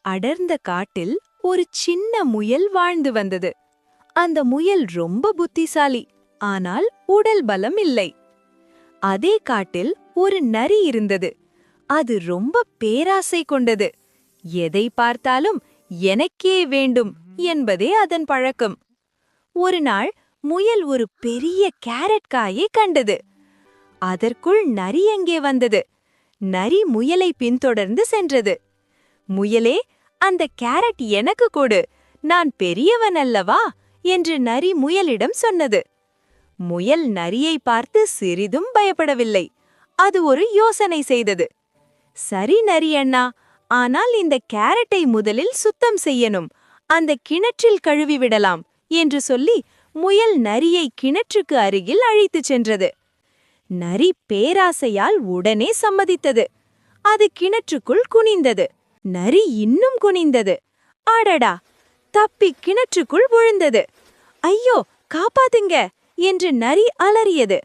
அடர்ந்த காட்டில் ஒரு சின்ன முயல் வாழ்ந்து வந்தது. அந்த முயல் ரொம்ப புத்திசாலி, ஆனால் உடல் பலம் இல்லை. அதே காட்டில் ஒரு நரி இருந்தது. அது ரொம்ப பேராசை கொண்டது. எதை பார்த்தாலும் எனக்கே வேண்டும் என்பதே அதன் பழக்கம். ஒரு நாள் முயல் ஒரு பெரிய கேரட் காயை கண்டது. அதற்குள் நரி எங்கே வந்தது. நரி முயலை பின்தொடர்ந்து சென்றது. முயலே, அந்த கேரட் எனக்கு கொடு, நான் பெரியவன் அல்லவா என்று நரி முயலிடம் சொன்னது. முயல் நரியை பார்த்து சிறிதும் பயப்படவில்லை. அது ஒரு யோசனை செய்தது. சரி நரி அண்ணா, ஆனால் இந்த கேரட்டை முதலில் சுத்தம் செய்யணும், அந்த கிணற்றில் கழுவி விடலாம் என்று சொல்லி முயல் நரியை கிணற்றுக்கு அருகில் அழைத்துச் சென்றது. நரி பேராசையால் உடனே சம்மதித்தது. அது கிணற்றுக்குள் குனிந்தது. நரி இன்னும் குனிந்தது. அடடா, தப்பி கிணற்றுக்குள் விழுந்தது. ஐயோ, காப்பாத்துங்க என்று நரி அலறியது.